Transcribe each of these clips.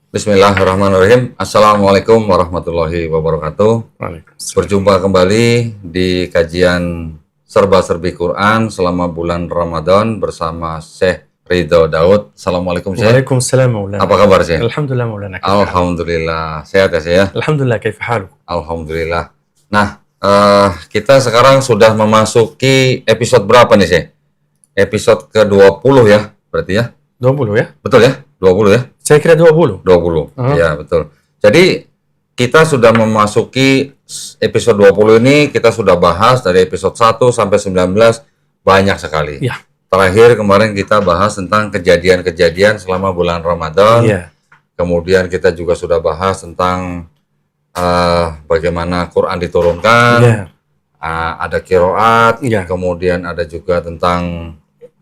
Bismillahirrahmanirrahim. Assalamualaikum warahmatullahi wabarakatuh. Waalaikumsalam. Berjumpa kembali di kajian serba-serbi Quran selama bulan Ramadan bersama Syekh Ridho Daud. Assalamualaikum Syekh. Waalaikumsalam Maulana. Apa kabar Syekh? Alhamdulillah Maulana. Alhamdulillah. Sehat ya Syekh ya? Alhamdulillah, kaifa haluk? Alhamdulillah. Nah, kita sekarang sudah memasuki episode berapa nih Syekh? Episode ke-20 ya, berarti ya? 20 ya? Betul ya? 20 ya? Saya kira 20. 20, ya betul. Jadi kita sudah memasuki episode 20 ini, kita sudah bahas dari episode 1 sampai 19 banyak sekali. Ya. Terakhir kemarin kita bahas tentang kejadian-kejadian selama bulan Ramadan. Ya. Kemudian kita juga sudah bahas tentang bagaimana Quran diturunkan, Ya. ada qiraat, Ya. kemudian ada juga tentang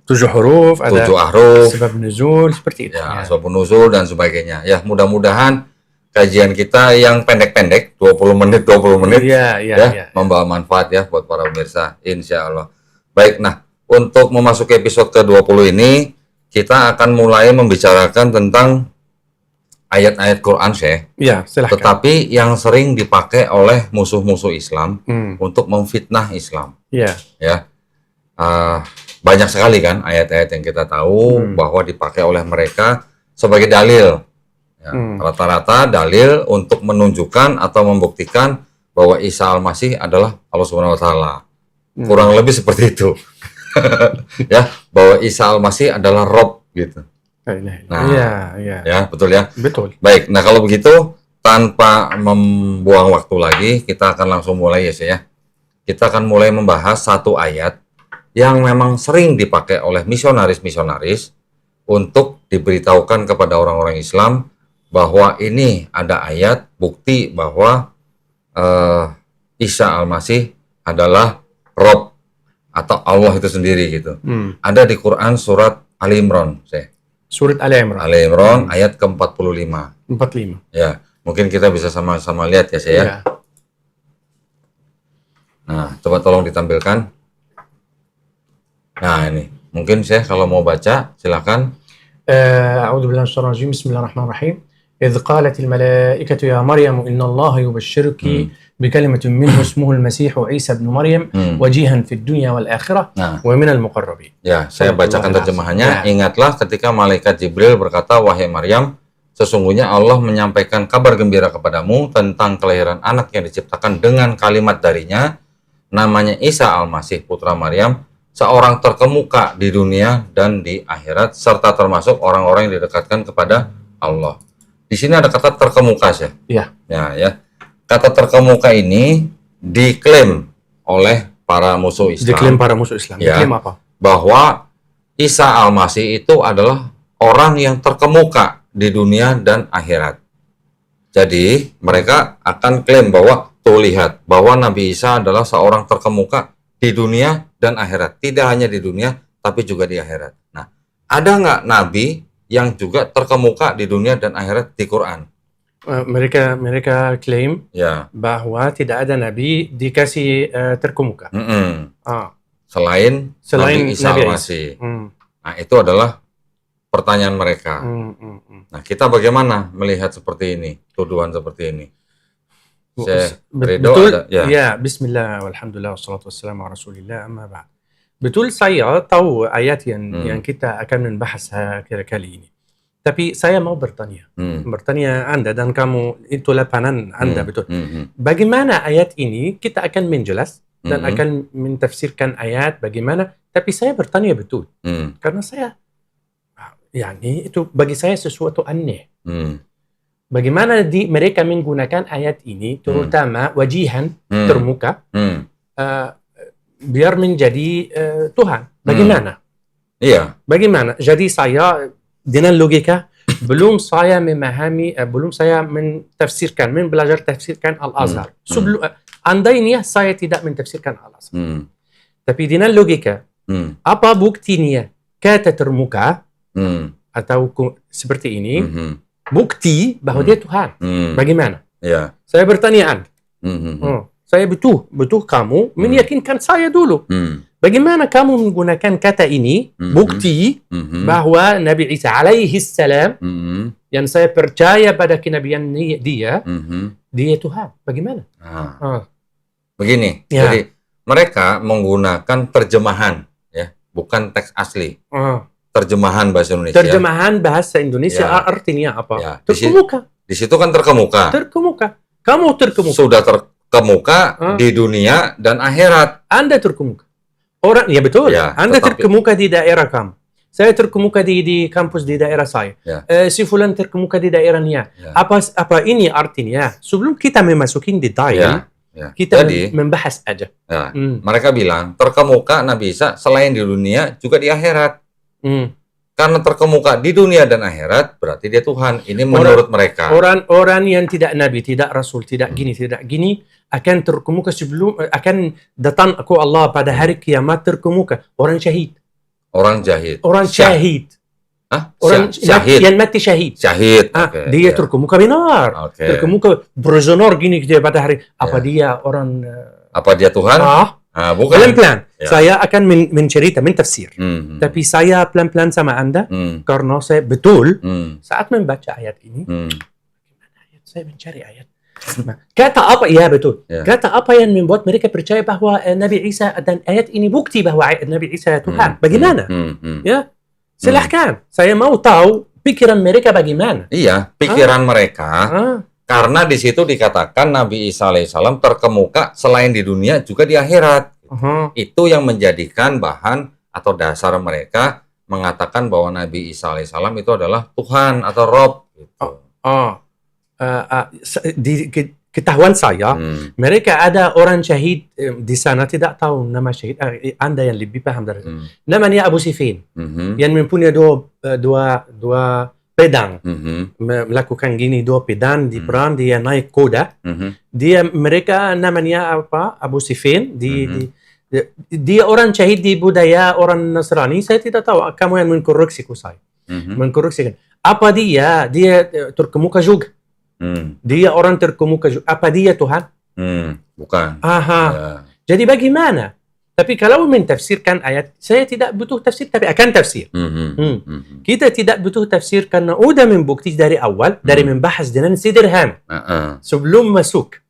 7 huruf, ada 7 ahruf, sebab nuzul, seperti itu. ya, asbabun nuzul dan sebagainya. Ya, mudah-mudahan kajian kita yang pendek-pendek, 20 menit, Ya, ya, membawa manfaat ya buat para pemirsa, insya Allah. Baik, nah, untuk memasuki episode ke-20 ini, kita akan mulai membicarakan tentang ayat-ayat Quran, Syekh. Ya, silahkan. Tetapi yang sering dipakai oleh musuh-musuh Islam Hmm. untuk memfitnah Islam. Ya. Ya, banyak sekali kan ayat-ayat yang kita tahu bahwa dipakai oleh mereka sebagai dalil. Ya, rata-rata dalil untuk menunjukkan atau membuktikan bahwa Isa Al-Masih adalah Allah Subhanahu Wa Taala. Kurang lebih seperti itu. Ya, bahwa Isa Al-Masih adalah Rob gitu. Nah, ya. Ya, betul ya. Betul. Baik, nah kalau begitu tanpa membuang waktu lagi, kita akan langsung mulai ya, Syekh ya. Kita akan mulai membahas satu ayat yang memang sering dipakai oleh misionaris-misionaris untuk diberitahukan kepada orang-orang Islam bahwa ini ada ayat bukti bahwa Isa Al-Masih adalah Rob atau Allah itu sendiri gitu. Ada di Quran surat Ali Imran, Syekh. Surat Ali Imran. Ali Imran ayat ke-45. 45. Ya, mungkin kita bisa sama-sama lihat ya, Syekh ya. Ya. Nah, coba tolong ditampilkan. Nah, ini. Mungkin Syekh kalau mau baca, silakan. أعوذ بالله من الشيطان الرجيم بسم الله الرحمن الرحيم إذ قالت الملائكة يا مريم إن الله يبشرك بكلمة منه اسمه المسيح عيسى بن مريم وجيها في الدنيا والآخرة Nah, ومن المقربين. ya, saya bacakan terjemahannya. Ingatlah ketika malaikat Jibril berkata, "Wahai Maryam, sesungguhnya Allah menyampaikan kabar gembira kepadamu tentang kelahiran anak yang diciptakan dengan kalimat darinya, namanya Isa Al-Masih putra Maryam, seorang terkemuka di dunia dan di akhirat, serta termasuk orang-orang yang didekatkan kepada Allah." Di sini ada kata terkemuka, Syekh. Ya. Ya. Kata terkemuka ini diklaim oleh para musuh Islam. Diklaim para musuh Islam. Ya. Diklaim apa? Bahwa Isa Al-Masih itu adalah orang yang terkemuka di dunia dan akhirat. Jadi mereka akan klaim bahwa tuh lihat bahwa Nabi Isa adalah seorang terkemuka di dunia dan akhirat. Tidak hanya di dunia tapi juga di akhirat. Nah, ada nggak Nabi yang juga terkemuka di dunia dan akhirat di Quran? Mereka klaim Ya. bahwa tidak ada nabi dikasih terkemuka. Selain Nabi Isa Nabi Al-Masih. Nah, itu adalah pertanyaan mereka. Nah, kita bagaimana melihat seperti ini, tuduhan seperti ini? Syekh Ridho Betul. ada, ya. Ya, bismillah walhamdulillah wassalatu wassalamu ala rasulillah amma ba'd. Betul, saya tahu ayat yang kita akan membahas kali ini. Tapi saya mau bertanya Anda dan kamu, itulah pandangan Anda, betul. Bagaimana ayat ini kita akan menjelas dan akan mentafsirkan ayat bagaimana, tapi saya bertanya betul. Karena saya itu bagi saya sesuatu aneh. Bagaimana mereka menggunakan ayat ini terutama wajihan, termuka, biar menjadi Tuhan. Bagaimana? Iya. Bagaimana? Jadi saya dengan logika belum saya memahami, belum saya belajar tafsirkan Al-Azhar. Andainya saya tidak mentafsirkan Al-Azhar. Tapi dengan logika, apa buktinya kata termuka atau seperti ini, bukti bahwa dia Tuhan. Bagaimana? Ya. Saya bertanya Anda. Saya butuh kamu meyakinkan saya dulu. Bagaimana kamu menggunakan kata ini bukti bahwa Nabi Isa alaihi salam yang saya percaya pada kenabian dia Tuhan. Bagaimana? Begini, jadi mereka menggunakan terjemahan, ya, bukan teks asli. Terjemahan bahasa Indonesia. Terjemahan bahasa Indonesia artinya apa? Ya, terkemuka. Di situ kan terkemuka. Terkemuka. Kamu terkemuka. Sudah terkemuka di dunia dan akhirat. Anda terkemuka. Orang, ya betul. Ya, Anda terkemuka di daerah kamu. Saya terkemuka di kampus di daerah saya. Ya. Si fulan terkemuka di daerahnya. Ya. Apa ini artinya? Sebelum kita memasukin detail, kita membahas aja. Ya. Mereka bilang terkemuka Nabi Isa selain di dunia juga di akhirat. Karena terkemuka di dunia dan akhirat berarti dia Tuhan. Ini menurut mereka. Orang yang tidak nabi, tidak rasul, tidak gini akan terkemuka sebelum akan datang aku Allah pada hari kiamat terkemuka. Orang syahid. Orang jahid. Orang syahid. Orang syahid. Yang mati syahid. Syahid. Dia terkemuka benar. Terkemuka prisoner gini dia pada hari. Apa dia orang? Apa dia Tuhan? Bukan. Pelan-pelan. Saya akan mencerita, mentafsir. Tapi saya pelan-pelan sama Anda karena saya betul saat membaca ayat ini. Bagaimana ayat? Saya mencari ayat. Kata apa? Ya betul. Kata apa yang membuat mereka percaya bahwa Nabi Isa dan ayat ini bukti bahwa Nabi Isa Tuhan? Bagaimana? Ya, silahkan. Saya mau tahu pikiran mereka bagaimana. Iya, pikiran mereka. Karena di situ dikatakan Nabi Isa alaihissalam terkemuka selain di dunia juga di akhirat. Itu yang menjadikan bahan atau dasar mereka mengatakan bahwa Nabi Isa alaihissalam itu adalah Tuhan atau Rob. Gitu. Di ketahuan saya, mereka ada orang syahid di sana, tidak tahu nama syahid. Anda yang lebih paham dari itu. Namanya Abu Sifin, yang mempunyai dua pedang, melakukan gini dua pedang di perang, dia naik kuda. Mereka namanya apa? Abu Sifin. Dia orang syahid di budaya orang Nasrani. Saya tidak tahu. Kamu yang mengkoreksiku saya. Mengkoreksikan. Apa dia terkemuka juga. Dia orang terkemuka juga. Apa dia Tuhan? Bukan. Jadi bagaimana? Tapi kalau mentafsirkan ayat, saya tidak butuh tafsir, tapi akan tafsir. Kita tidak butuh tafsir karena udah membukti dari awal, dari membahas dengan sederhana. Sebelum masuk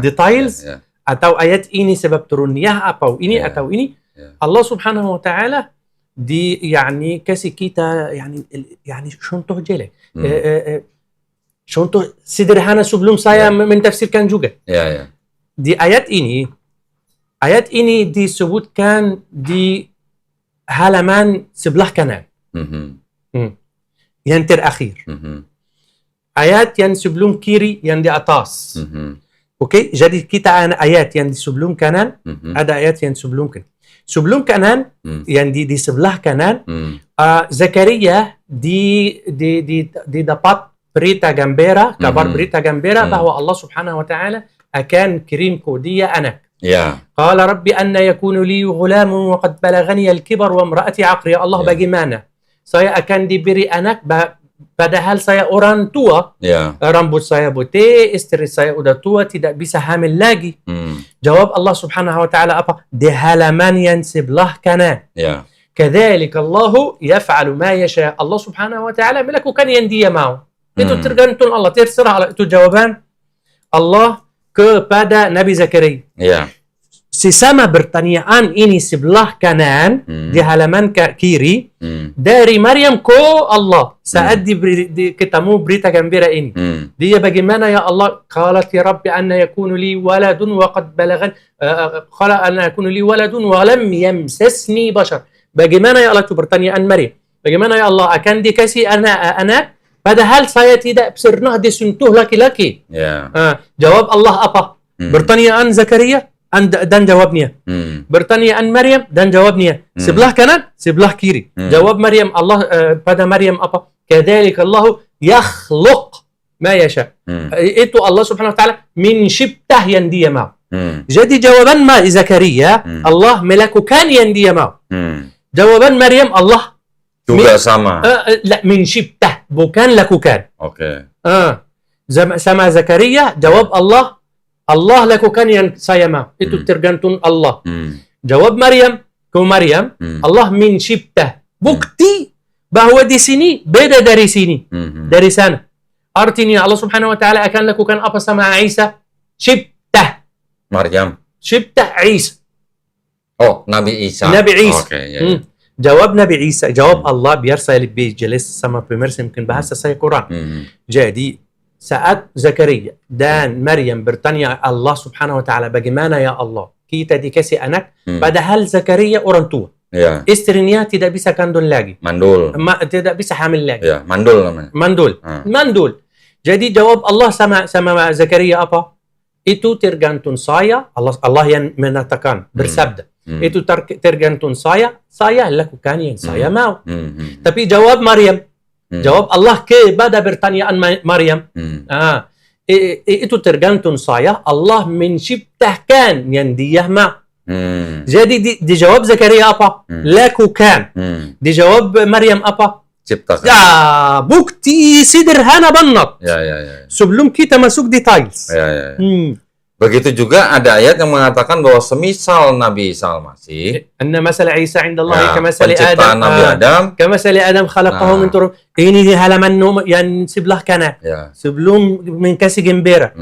details atau ayat ini sebab turunnya apa ini atau ini, Allah Subhanahu wa taala kasih kita contoh jelek. Contoh sederhana sebelum saya mentafsirkan juga. Di ayat ini disebutkan di halaman sebelah kanan. Yang terakhir. Ayat yang sebelum kiri yang di atas. Oke, jadi kita ada ayat yang di sebelum kanan, ada ayat yang sebelum kanan. Sebelum kanan, yang di sebelah kanan, Zakaria didapat berita gembira, kabar berita gembira bahwa Allah Subhanahu wa taala akan kirimku dia anak. Qala rabbi anna yakunu li ghulamun wa qad balagani al-kibar wa imra'ati 'aqr. Ya Allah, bagaimana saya akan diberi anak padahal saya orang tua, rambut saya putih, istri saya udah tua, tidak bisa hamil lagi. Jawab Allah Subhanahu wa taala apa? Di halaman yang sebelah kanan. Kadzalika Allah yaf'alu ma yasha. Allah Subhanahu wa taala melakukan yang dia mau. Itu tergantung Allah, terserah Allah. Itu jawaban Allah kepada Nabi Zakaria. Sesama pertanyaan ini sebelah kanan di halaman kiri dari Maryam ke Allah saat ketemu berita gembira ini. Dia bagaimana ya Allah? Qalat ya Rabbi anna yakunu li waladun wa qad balagan qala anna yakunu li waladun wa lam yamsasni bashar. Bagaimana ya Allah? Itu pertanyaan Maryam. Bagaimana ya Allah akan dikasih anak padahal saya tidak pernah disentuh laki-laki. Jawab Allah apa? Pertanyaan Zakaria dan jawabnya. Pertanyaan Maryam dan jawabnya. Sebelah kanan, sebelah kiri. Jawab Maryam, Allah pada Maryam apa? Kadzalika Allah yakhluq ma yasha. Itu Allah Subhanahu wa taala mencipta yang dia mau. Jadi jawaban Zakaria, Allah melakukan yang dia mau. Jawaban Maryam, Allah juga sama. Mencipta, bukan lakukan. Sama Zakaria, jawab Allah lakukan yang saya mau. Itu tergantung Allah. Jawab Maryam ke Maryam, Allah mencipta. Bukti bahwa di sini beda dari sini, dari sana. Artinya Allah Subhanahu wa taala akan lakukan apa sama Isa? Cipta Maryam. Cipta Isa. Oh, Nabi Isa. Nabi Isa. Oke, ya. Jawab Nabi Isa, jawab Allah, biar saya lebih jelas sama pemirsa mungkin bahasa saya kurang. Jadi saat Zakaria dan Maryam bertanya Allah Subhanahu wa taala, bagaimana ya Allah kita dikasih anak, padahal Zakaria orang tua. Ya. Istrinya tidak bisa kandung lagi. Mandul. Tidak bisa hamil lagi. Ya, mandul namanya. Mandul. Jadi jawab Allah sama Zakaria apa? Itu tergantung saya. Allah yang mengatakan, bersabda. Itu tergantung saya lakukan yang saya mau. Tapi jawab Maryam. Jawab Allah kepada pertanyaan Maryam. Itu tergantung saya. Allah menciptakan yang dia mau. Jadi dijawab Zakaria apa? Lakukan. Dijawab Maryam apa? Ciptakan. Ya, bukti sederhana banget. Ya. Sebelum kita masuk details. Ya. Begitu juga ada ayat yang mengatakan bahwa semisal Nabi Isa Al-Masih, anna masal Isa 'inda Allah kamathali penciptaan Adam. Nabi Adam. Kamathali Adam khalaqahu min turab. Ini di halaman yang sebelah kanan. Ya. Sebelum mengkasih gembira.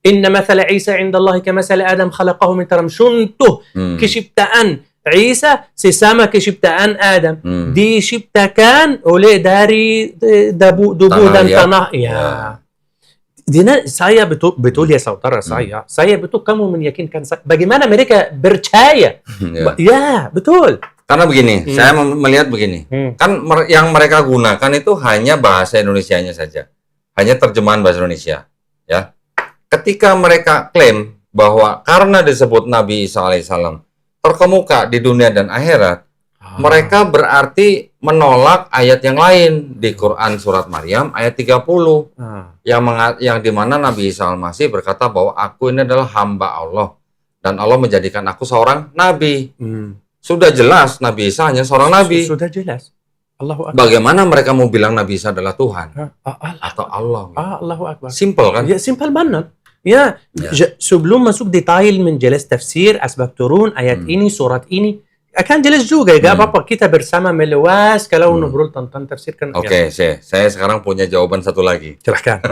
Inna masal Isa 'inda Allah kamathali Adam khalaqahu min turab. Contoh keciptaan Isa sesama keciptaan Adam. Diciptakan oleh dari debu dan tanah. Ya. Saya betul ya saudara saya betul kamu meyakinkan saya. Bagaimana mereka percaya? Ya, betul. Karena begini, saya melihat begini. Kan yang mereka gunakan itu hanya bahasa Indonesianya saja. Hanya terjemahan bahasa Indonesia, ya. Ketika mereka klaim bahwa karena disebut Nabi Isa alaihissalam terkemuka di dunia dan akhirat, mereka berarti menolak ayat yang lain di Quran surat Maryam ayat 30 yang dimana Nabi Isa Al-Masih berkata bahwa aku ini adalah hamba Allah dan Allah menjadikan aku seorang nabi. Sudah jelas Nabi Isa hanya seorang nabi. Sudah jelas. Allahu Akbar. Bagaimana mereka mau bilang Nabi Isa adalah Tuhan atau Allah? Allahu Akbar. Simple kan? Ya, simple banget. Ya. Sebelum masuk detail menjelas tafsir asbab turun ayat ini, surat ini, akan jelas juga, gak apa-apa kita bersama meluas kalau ngobrol tentang tafsir kan. Oke, saya sekarang punya jawaban satu lagi. Silahkan.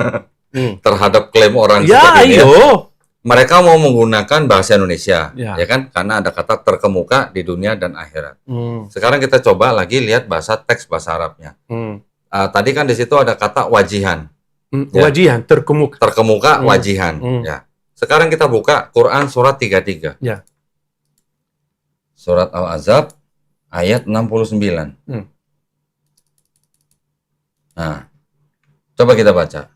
Terhadap klaim orang ya, seperti ini. Ayo. Mereka mau menggunakan bahasa Indonesia, ya kan? Karena ada kata terkemuka di dunia dan akhirat. Sekarang kita coba lagi lihat teks bahasa Arabnya. Tadi kan di situ ada kata wajihan. Wajihan, terkemuka. Terkemuka, wajihan. Ya. Sekarang kita buka Quran surat 33. Ya. Surat Al-Ahzab ayat 69. Nah, coba kita baca.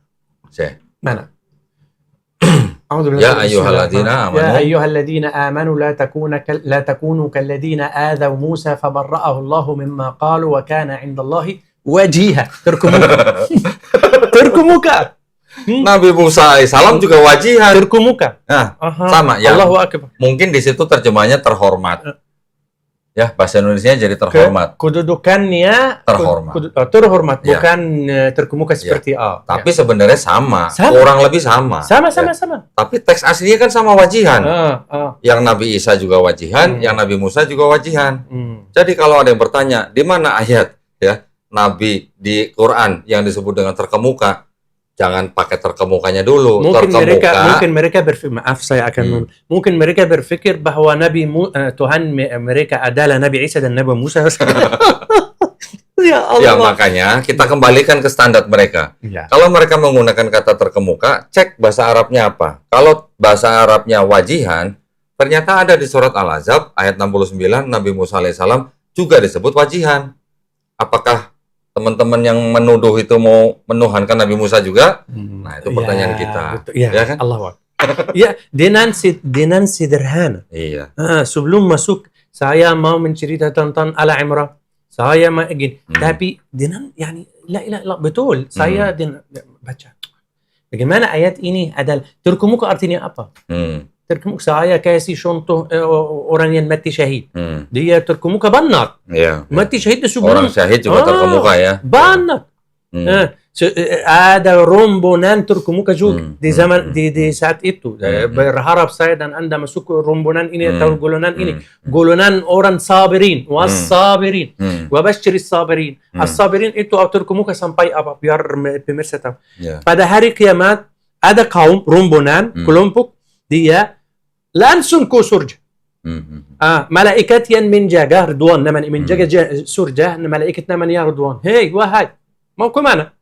Mana? Ya ayyuhalladzina amanu. Ya ayyuhalladzina amanu la takunu kalladzina adaw Musa fabarra'ahu Allah mimma qalu wa kana 'indallahi wajiha. Terkemuka. Nabi Musa alaihissalam juga wajihan. Terkemuka. Nah, sama ya. Allahu Akbar. Mungkin di situ terjemahnya terhormat. Ya, bahasa Indonesia jadi terhormat. Kedudukannya terhormat, bukan terkemuka seperti Tapi sebenarnya sama, kurang lebih sama. Sama. Tapi teks aslinya kan sama wajihan. Yang Nabi Isa juga wajihan, yang Nabi Musa juga wajihan. Jadi kalau ada yang bertanya, di mana ayat ya Nabi di Quran yang disebut dengan terkemuka? Jangan pakai terkemukanya dulu. Mungkin mereka berpikir, maaf saya akan mungkin mereka berpikir bahwa Tuhan mereka adalah Nabi Isa dan Nabi Musa. Ya Allah. Ya makanya kita kembalikan ke standar mereka. Ya. Kalau mereka menggunakan kata terkemuka, cek bahasa Arabnya apa. Kalau bahasa Arabnya wajihan, ternyata ada di surat Al-Ahzab ayat 69 Nabi Musa alaihissalam juga disebut wajihan. Apakah teman-teman yang menuduh itu mau menuhankan Nabi Musa juga? Nah, itu pertanyaan kita. Betul. Ya kan? Allah. Ya, dengan sederhana. Iya. Sebelum masuk, saya mau mencerita tentang Ala Imran. Saya mau ingin, tapi dengan, la, betul. Saya baca. Bagaimana ayat ini adalah terkemuka artinya apa? Terkemuka, saya kasih contoh orang yang mati syahid. Dia terkemuka banyak. Iya. Mati syahid sebelum. Orang syahid juga terkemuka ya. Banyak. Ada rombongan Turkumuka juga di zaman di saat itu. Berharap saya dan Anda masuk rombongan ini atau golongan ini. Golongan orang sabirin, was-sabirin, wa basyiris sabirin. As-sabirin itu Turkumuka sampai apa? Biar pemirsa tahu. Pada hari kiamat ada kaum rombongan kelompok dia langsung ke surga. Malaikat yang menjaga Ridwan, nama menjaga surga, malaikat namanya Ridwan. Hei, wahai, mau ke mana?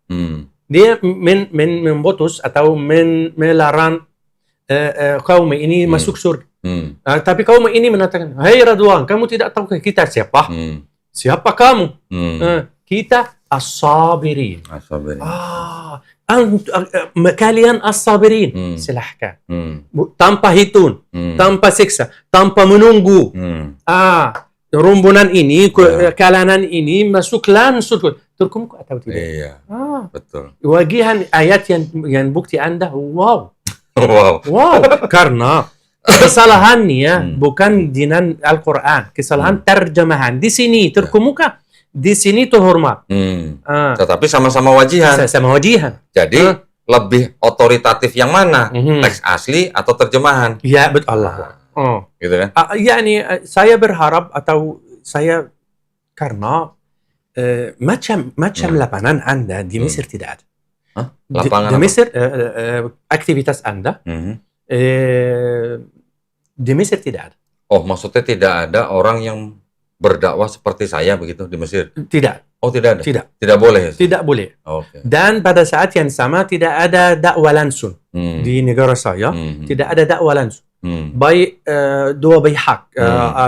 Dia memutus atau melarang kaum ini masuk surga. Tapi kaum ini mengatakan, hei Ridwan, kamu tidak tahu kita siapa? Siapa kamu? Kita as-sabirin. Kalian as-sabirin. Silahkan. Tanpa hitung, tanpa siksa, tanpa menunggu. Rombongan ini, kalangan ini masuk langsung. Turkumuka atau tidak? Iya, betul. Wagihan ayat yang bukti Anda, wow. Wow. Karena kesalahannya bukan dengan Al-Quran, kesalahan terjemahan. Di sini Turkumuka, di sini tuh hormat. Tetapi sama-sama wajihan. Sama wajihan. Jadi lebih otoritatif yang mana? Teks asli atau terjemahan? Ya, betul Allah. Gitu kan? Saya berharap atau saya karena macam lapangan Anda di Mesir tidak ada. Lapangan di Mesir aktivitas Anda di Mesir tidak ada. Oh, maksudnya tidak ada orang yang berdakwah seperti saya begitu di Mesir? Tidak. Oh, tidak ada? Tidak boleh? Tidak boleh. Okay. Dan pada saat yang sama tidak ada dakwah langsung di negara saya. Tidak ada dakwah langsung. Baik dua pihak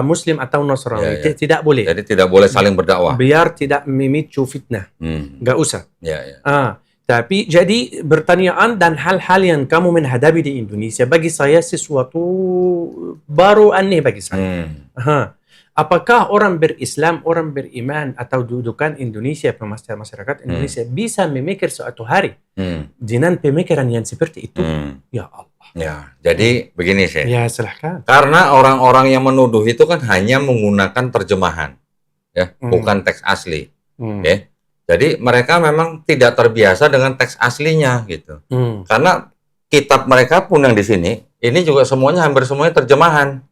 Muslim atau Nasrani tidak boleh. Jadi tidak boleh saling berdakwah. Biar tidak memicu fitnah. Nggak usah. Ya. Tapi jadi pertanyaan dan hal-hal yang kamu menghadapi di Indonesia bagi saya sesuatu baru aneh bagi saya. Apakah orang berislam, orang beriman atau dudukan Indonesia, masyarakat Indonesia bisa memikir suatu hari dengan pemikiran yang seperti itu? Ya Allah. Ya, jadi begini sih. Ya, silahkan. Karena orang-orang yang menuduh itu kan hanya menggunakan terjemahan, ya, bukan teks asli. Ya. Jadi mereka memang tidak terbiasa dengan teks aslinya gitu. Karena kitab mereka pun yang di sini, ini juga hampir semuanya terjemahan.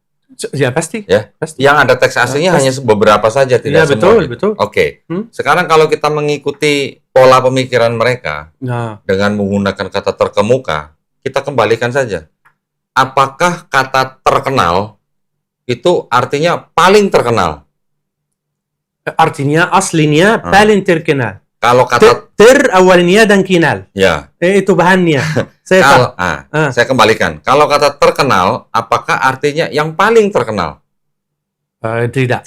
Ya pasti. Ya. Pasti. Yang ada teks aslinya hanya beberapa saja, tidak semua. Betul. Oke. Sekarang kalau kita mengikuti pola pemikiran mereka dengan menggunakan kata terkemuka, kita kembalikan saja. Apakah kata terkenal itu artinya paling terkenal? Artinya aslinya paling terkenal. Kalau kata awalnya dan kinal. Ya. Itu bahannya. Saya kembalikan. Kalau kata terkenal, apakah artinya yang paling terkenal? Tidak.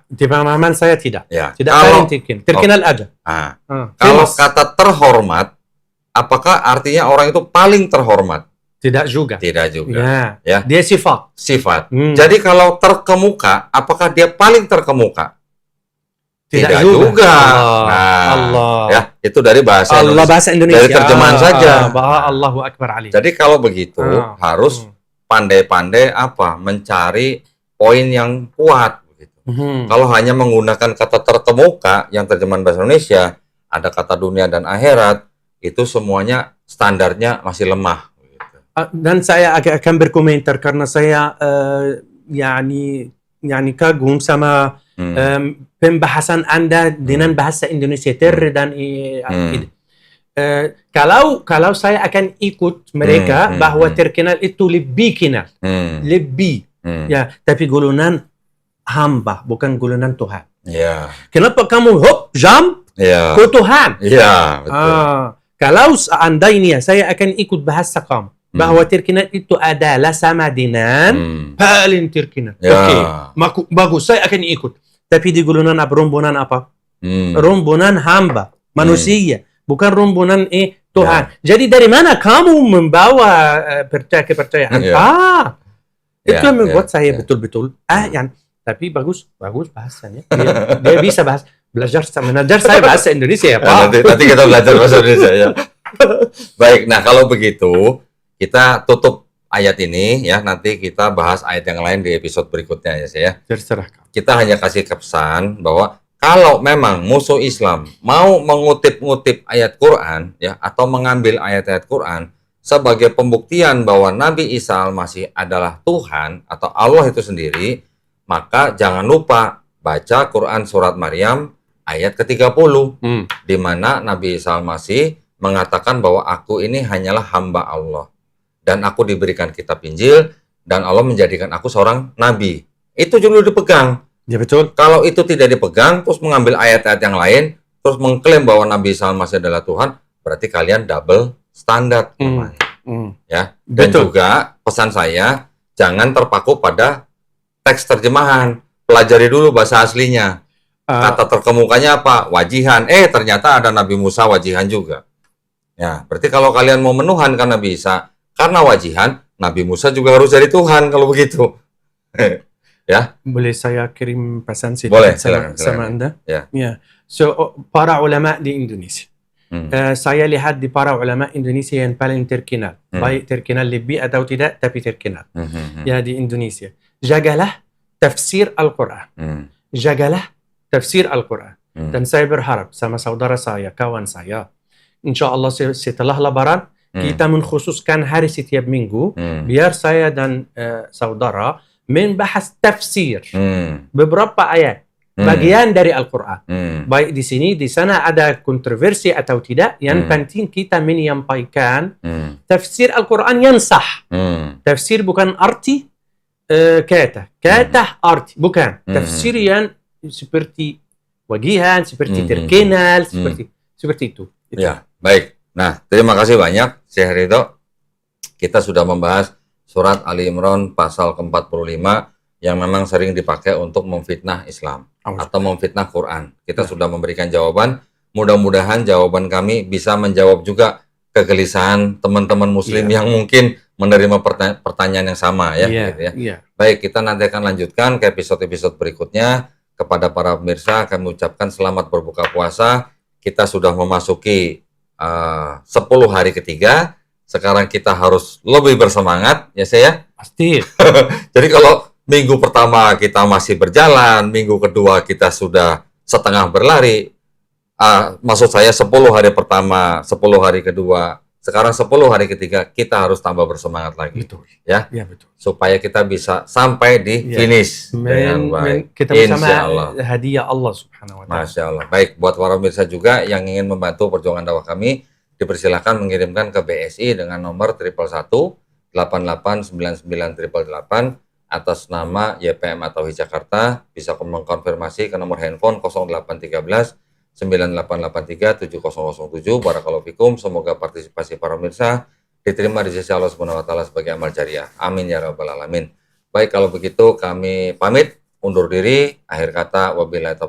Di pemahaman saya tidak. Ya. Tidak paling terkenal. Terkenal ada. Kalau kata terhormat, apakah artinya orang itu paling terhormat? Tidak juga. Ya. Dia sifat. Jadi kalau terkemuka, apakah dia paling terkemuka? Tidak juga. Allah. Ya, itu dari bahasa Allah, bahasa Indonesia. Dari terjemahan saja. Allahu Akbar Ali. Jadi kalau begitu harus pandai-pandai mencari poin yang kuat begitu. Kalau hanya menggunakan kata terkemuka yang terjemahan bahasa Indonesia, ada kata dunia dan akhirat, itu semuanya standarnya masih lemah begitu. Dan saya akan berkomentar karena saya kagum sama pembahasan Anda dengan bahasa Indonesia dan kalau saya akan ikut mereka bahwa terkenal itu lebih kenal, lebih ya, tapi golongan hamba bukan golongan Tuhan. Ya. Kenapa kamu jump ke Tuhan? Ya, betul. Kalau seandainya saya akan ikut bahasa kamu bahwa terkenal itu adalah sama dengan paling terkenal. Oke, bagus, saya akan ikut. Tapi di golongan rombongan apa? Rombongan hamba, manusia, bukan rombongan Tuhan. Jadi dari mana kamu membawa kepercayaan? Itu yang membuat saya betul-betul tapi bagus bahasanya. Dia bisa belajar saya bahasa Indonesia ya, Pak. Nanti kita belajar bahasa Indonesia ya. Baik, nah kalau begitu kita tutup ayat ini ya, nanti kita bahas ayat yang lain di episode berikutnya ya. Terserah. Kita hanya kasih kesan bahwa kalau memang musuh Islam mau mengutip-ngutip ayat Quran ya atau mengambil ayat-ayat Quran sebagai pembuktian bahwa Nabi Isa Al-Masih adalah Tuhan atau Allah itu sendiri, maka jangan lupa baca Quran surat Maryam ayat ke-30 di mana Nabi Isa Al-Masih mengatakan bahwa aku ini hanyalah hamba Allah dan aku diberikan kitab Injil dan Allah menjadikan aku seorang nabi. Itu dulu dipegang. Ya betul. Kalau itu tidak dipegang, terus mengambil ayat-ayat yang lain, terus mengklaim bahwa Nabi Isa Al-Masih adalah Tuhan, berarti kalian double standar. Ya. Dan Betul. juga pesan saya, jangan terpaku pada teks terjemahan. Pelajari dulu bahasa aslinya. Kata terkemukanya apa? Wajihan. Ternyata ada Nabi Musa wajihan juga. Ya, berarti kalau kalian mau menuhankan Nabi Isa karena wajihan, Nabi Musa juga harus jadi Tuhan kalau begitu. Ya. Boleh saya kirim pesan Boleh, sedikit silakan. sama Anda? Ya. Ya. So, para ulama di Indonesia. Saya lihat di para ulama Indonesia yang paling terkenal. Baik terkenal lebih atau tidak, tapi terkenal. Ya, di Indonesia. Jagalah tafsir Al-Quran. Jagalah tafsir Al-Quran. Dan saya berharap sama saudara saya, kawan saya, insya Allah setelah Lebaran, kita mengkhususkan hari setiap minggu, biar saya dan saudara membahas tafsir beberapa ayat bagian dari Al-Quran. Baik di sini, di sana ada kontroversi atau tidak, yang penting kita menyampaikan tafsir Al-Quran yang sah. Tafsir bukan arti kata arti, bukan. Tafsir yang seperti wajihan, seperti terkenal, seperti itu. Ya, baik. Nah, terima kasih banyak, Syekh Ridho. Kita sudah membahas surat Ali Imran pasal ke-45 yang memang sering dipakai untuk memfitnah Islam atau memfitnah Quran. Kita sudah memberikan jawaban. Mudah-mudahan jawaban kami bisa menjawab juga kegelisahan teman-teman Muslim yang mungkin menerima pertanyaan yang sama ya. Gitu ya. Baik, kita nanti akan lanjutkan ke episode-episode berikutnya. Kepada para pemirsa, kami ucapkan selamat berbuka puasa. Kita sudah memasuki 10 hari ketiga. Sekarang kita harus lebih bersemangat, ya saya. Pasti. Jadi kalau minggu pertama kita masih berjalan, minggu kedua kita sudah setengah berlari. Maksud saya 10 hari pertama, 10 hari kedua, sekarang 10 hari ketiga kita harus tambah bersemangat lagi. Betul. Ya, betul. Supaya kita bisa sampai di finish dengan baik. Kita bersama hadiah Allah Subhanahu wa Ta'ala. Masya Allah. Baik, buat para pemirsa juga yang ingin membantu perjuangan dakwah kami, dipersilakan mengirimkan ke BSI dengan nomor 111 8899 atas nama YPM atau Jakarta. Bisa mengkonfirmasi ke nomor handphone 0813 9883 7007. Barakallahu fikum. Semoga partisipasi para pemirsa diterima di sisi Allah Subhanahu wa Ta'ala sebagai amal jariah. Amin ya rabbal alamin. Baik, kalau begitu kami pamit undur diri. Akhir kata wabillahi taufiq.